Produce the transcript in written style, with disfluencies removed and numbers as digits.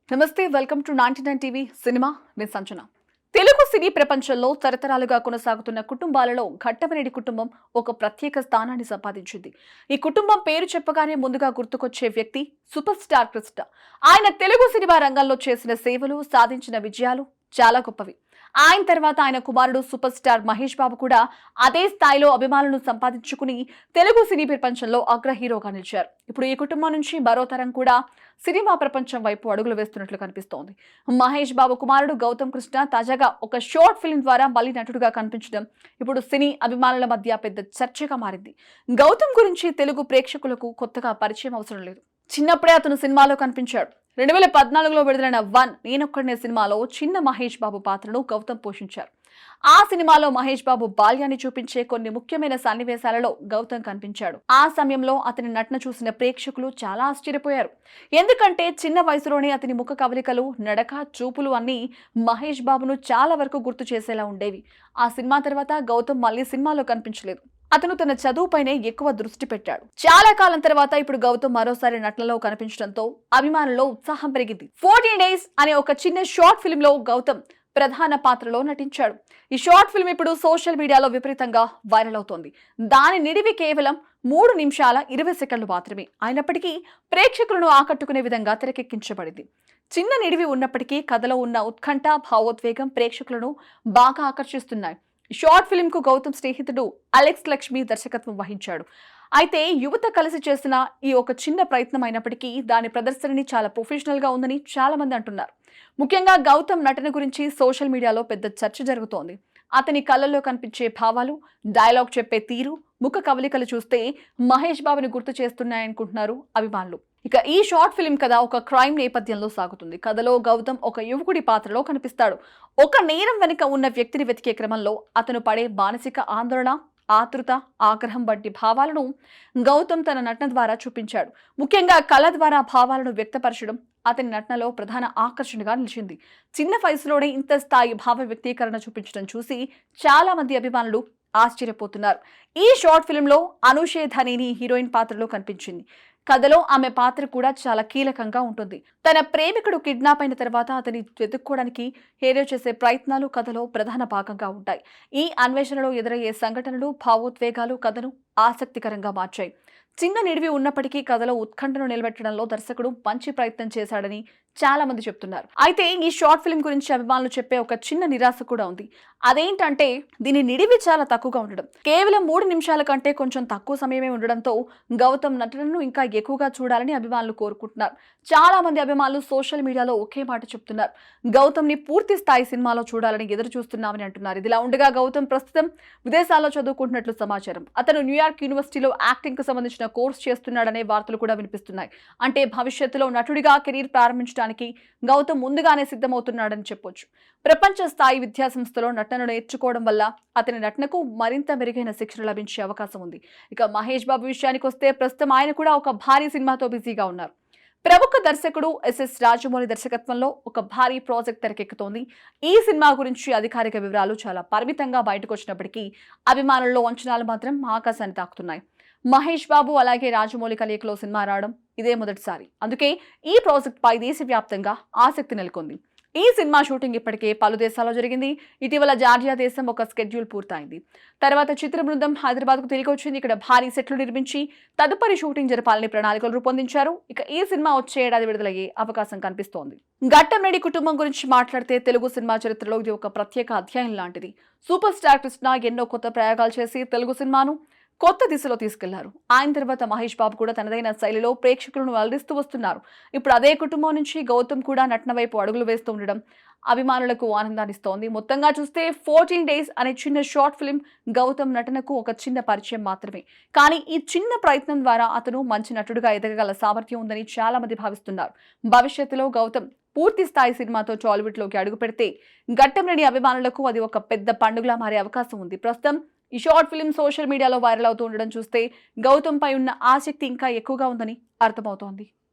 నమస్తే, welcome to 99 TV cinema. నేను సంజన. తెలుగు సినీ ప్రపంచంలో తరతరాలుగా కొనసాగుతున్న కుటుంబాలలో ఘట్టమనేని కుటుంబం ఒక ప్రత్యేక స్థానాన్ని సంపాదించింది. ఈ కుటుంబం పేరు చెప్పగానే ముందుగా గుర్తుకొచ్చే వ్యక్తి సూపర్ స్టార్ కృష్ణ. ఆయన తెలుగు సినిమా రంగంలో చేసిన సేవలు, సాధించిన విజయాలు చాలా గొప్పవి. ఆయన తర్వాత ఆయన కుమారుడు సూపర్ స్టార్ మహేష్ బాబు కూడా అదే స్థాయిలో అభిమానులను సంపాదించుకుని తెలుగు సినీ ప్రపంచంలో అగ్ర హీరోగా నిలిచారు. ఇప్పుడు ఈ కుటుంబం నుంచి మరో తరం కూడా సినిమా ప్రపంచం వైపు అడుగులు వేస్తున్నట్లు కనిపిస్తోంది. మహేష్ బాబు కుమారుడు గౌతమ్ కృష్ణ తాజాగా ఒక షార్ట్ ఫిల్మ్ ద్వారా మళ్ళీ నటుడుగా కనిపించడం ఇప్పుడు సినీ అభిమానుల మధ్య పెద్ద చర్చగా మారింది. గౌతమ్ గురించి తెలుగు ప్రేక్షకులకు కొత్తగా పరిచయం అవసరం లేదు. చిన్నప్పుడే అతను సినిమాలో కనిపించాడు. 2014లో విడుదలైన నేనొక్కడినే సినిమాలో చిన్న మహేష్ బాబు పాత్రను గౌతమ్ పోషించారు. ఆ సినిమాలో మహేష్ బాబు బాల్యాన్ని చూపించే కొన్ని ముఖ్యమైన సన్నివేశాలలో గౌతమ్ కనిపించాడు. ఆ సమయంలో అతని నటన చూసిన ప్రేక్షకులు చాలా ఆశ్చర్యపోయారు. ఎందుకంటే చిన్న వయసులోనే అతని ముఖ కవలికలు, నడక, చూపులు అన్నీ మహేష్ బాబును చాలా వరకు గుర్తు చేసేలా ఉండేవి. ఆ సినిమా తర్వాత గౌతమ్ మళ్ళీ సినిమాలో కనిపించలేదు. అతను తన చదువుపైనే ఎక్కువ దృష్టి పెట్టాడు. చాలా కాలం తర్వాత ఇప్పుడు గౌతమ్ మరోసారి నటనలో కనిపించడంతో అభిమానుల్లో ఉత్సాహం పెరిగింది. 14 డేస్ అనే ఒక చిన్న షార్ట్ ఫిల్మ్ లో గౌతమ్ ప్రధాన పాత్రలో నటించాడు. ఈ షార్ట్ ఫిల్మ్ ఇప్పుడు సోషల్ మీడియాలో విపరీతంగా వైరల్ అవుతోంది. దాని నిడివి కేవలం 3 నిమిషాల 20 సెకండ్లు మాత్రమే. అయినప్పటికీ ప్రేక్షకులను ఆకట్టుకునే విధంగా తెరకెక్కించబడింది. చిన్న నిడివి ఉన్నప్పటికీ కథలో ఉన్న ఉత్కంఠ, భావోద్వేగం ప్రేక్షకులను బాగా ఆకర్షిస్తున్నాయి. షార్ట్ ఫిల్మ్ కు గౌతమ్ స్నేహితుడు అలెక్స్ లక్ష్మి దర్శకత్వం వహించాడు. అయితే యువత కలిసి చేసిన ఈ ఒక చిన్న ప్రయత్నం అయినప్పటికీ దాని ప్రదర్శనని చాలా ప్రొఫెషనల్ గా ఉందని చాలా మంది అంటున్నారు. ముఖ్యంగా గౌతమ్ నటన గురించి సోషల్ మీడియాలో పెద్ద చర్చ జరుగుతోంది. అతని కళ్ళల్లో కనిపించే భావాలు, డైలాగ్ చెప్పే తీరు, ముఖ కవలికలు చూస్తే మహేష్ బాబుని గుర్తు చేస్తున్నాయనుకుంటున్నారు అభిమానులు. ఇక ఈ షార్ట్ ఫిల్మ్ కథ ఒక క్రైమ్ నేపథ్యంలో సాగుతుంది. కథలో గౌతమ్ ఒక యువకుడి పాత్రలో కనిపిస్తాడు. ఒక నేరం వెనుక ఉన్న వ్యక్తిని వెతికే క్రమంలో అతను పడే మానసిక ఆందోళన, ఆతృత, ఆగ్రహం వంటి భావాలను గౌతమ్ తన నటన ద్వారా చూపించాడు. ముఖ్యంగా కళ ద్వారా భావాలను వ్యక్తపరచడం అతని నటనలో ప్రధాన ఆకర్షణగా నిలిచింది. చిన్న వయసులోనే ఇంత స్థాయి భావ వ్యక్తీకరణ చూపించడం చూసి చాలా మంది అభిమానులు ఆశ్చర్యపోతున్నారు. ఈ షార్ట్ ఫిల్మ్ లో అనూషే ధనేని హీరోయిన్ పాత్రలో కనిపించింది. కథలో ఆమె పాత్ర కూడా చాలా కీలకంగా ఉంటుంది. తన ప్రేమికుడు కిడ్నాప్ అయిన తర్వాత అతని వెతుక్కోవడానికి హీరో చేసే ప్రయత్నాలు కథలో ప్రధాన భాగంగా ఉంటాయి. ఈ అన్వేషణలో ఎదురయ్యే సంఘటనలు, భావోద్వేగాలు కథను ఆసక్తికరంగా మార్చాయి. చిన్న నిడివి ఉన్నప్పటికీ కథలో ఉత్కంఠను నిలబెట్టడంలో దర్శకుడు మంచి ప్రయత్నం చేశాడని చాలా మంది చెప్తున్నారు. అయితే ఈ షార్ట్ ఫిల్మ్ గురించి అభిమానులు చెప్పే ఒక చిన్న నిరాశ కూడా ఉంది. అదేంటంటే దీని నిడివి చాలా తక్కువగా ఉండడం. కేవలం 3 నిమిషాల కంటే కొంచెం తక్కువ సమయమే ఉండడంతో గౌతమ్ నటనను ఇంకా ఎక్కువగా చూడాలని అభిమానులు కోరుకుంటున్నారు. చాలా మంది అభిమానులు సోషల్ మీడియాలో ఒకే మాట చెప్తున్నారు. గౌతమ్ ని పూర్తి స్థాయి సినిమాలో చూడాలని ఎదురు చూస్తున్నామని అంటున్నారు. ఇదిలా ఉండగా గౌతమ్ ప్రస్తుతం విదేశాల్లో చదువుకుంటున్నట్లు సమాచారం. అతను న్యూయార్క్ యూనివర్సిటీలో యాక్టింగ్ కు సంబంధించిన కోర్స్ చేస్తున్నాడనే వార్తలు కూడా వినిపిస్తున్నాయి. అంటే భవిష్యత్తులో నటుడిగా కెరీర్ ప్రారంభించడానికి గౌతమ్ ముందుగానే సిద్ధమవుతున్నాడని చెప్పొచ్చు. ప్రపంచ స్థాయి విద్యా సంస్థలో నటనను నేర్చుకోవడం వల్ల అతని నటనకు మరింత మెరుగైన శిక్షణ లభించే అవకాశం ఉంది. ఇక మహేష్ బాబు విషయానికి వస్తే ప్రస్తుతం ఆయన కూడా ఒక భారీ సినిమాతో బిజీగా ఉన్నారు. ప్రముఖ దర్శకుడు ఎస్ఎస్ రాజమౌళి దర్శకత్వంలో ఒక భారీ ప్రాజెక్ట్ తెరకెక్కుతోంది. ఈ సినిమా గురించి అధికారిక వివరాలు చాలా పరిమితంగా బయటకు వచ్చినప్పటికీ అభిమానుల్లో అంచనాలు మాత్రం ఆకాశాన్ని తాకుతున్నాయి. మహేష్ బాబు అలాగే రాజమౌళి కలయికలో సినిమా రావడం ఇదే మొదటిసారి. అందుకే ఈ ప్రాజెక్ట్ పై దేశవ్యాప్తంగా ఆసక్తి నెలకొంది. ఈ సినిమా షూటింగ్ ఇప్పటికే పలు దేశాల్లో జరిగింది. ఇటీవల జార్జియా దేశం ఒక స్కెడ్యూల్ పూర్తయింది. తర్వాత చిత్ర బృందం హైదరాబాద్ కు తిరిగి వచ్చింది. ఇక్కడ భారీ సెట్లు నిర్మించి తదుపరి షూటింగ్ జరపాలని ప్రణాళికలు రూపొందించారు. ఇక ఈ సినిమా వచ్చే ఏడాది విడుదలయ్యే అవకాశం కనిపిస్తోంది. ఘట్టమనేని కుటుంబం గురించి మాట్లాడితే తెలుగు సినిమా చరిత్రలో ఇది ఒక ప్రత్యేక అధ్యాయం లాంటిది. సూపర్ స్టార్ కృష్ణ ఎన్నో కొత్త ప్రయోగాలు చేసి తెలుగు సినిమాను కొత్త దిశలో తీసుకెళ్లారు. ఆయన తర్వాత మహేష్ బాబు కూడా తనదైన శైలిలో ప్రేక్షకులను అలరిస్తూ వస్తున్నారు. ఇప్పుడు అదే కుటుంబం నుంచి గౌతమ్ కూడా నటన వైపు అడుగులు వేస్తూ ఉండడం అభిమానులకు ఆనందాన్నిస్తోంది. మొత్తంగా చూస్తే 14 డేస్ అనే చిన్న షార్ట్ ఫిల్మ్ గౌతమ్ నటనకు ఒక చిన్న పరిచయం మాత్రమే. కానీ ఈ చిన్న ప్రయత్నం ద్వారా అతను మంచి నటుడుగా ఎదగగల సామర్థ్యం ఉందని చాలా మంది భావిస్తున్నారు. భవిష్యత్తులో గౌతమ్ పూర్తి స్థాయి సినిమాతో టాలీవుడ్ లోకి అడుగు పెడితే ఘట్టమనేని అభిమానులకు అది ఒక పెద్ద పండుగలా మారే అవకాశం ఉంది. ప్రస్తుతం ఈ షార్ట్ ఫిల్మ్ సోషల్ మీడియాలో వైరల్ అవుతూ ఉండడం చూస్తే గౌతమ్ పై ఉన్న ఆసక్తి ఇంకా ఎక్కువగా ఉందని అర్థమవుతోంది.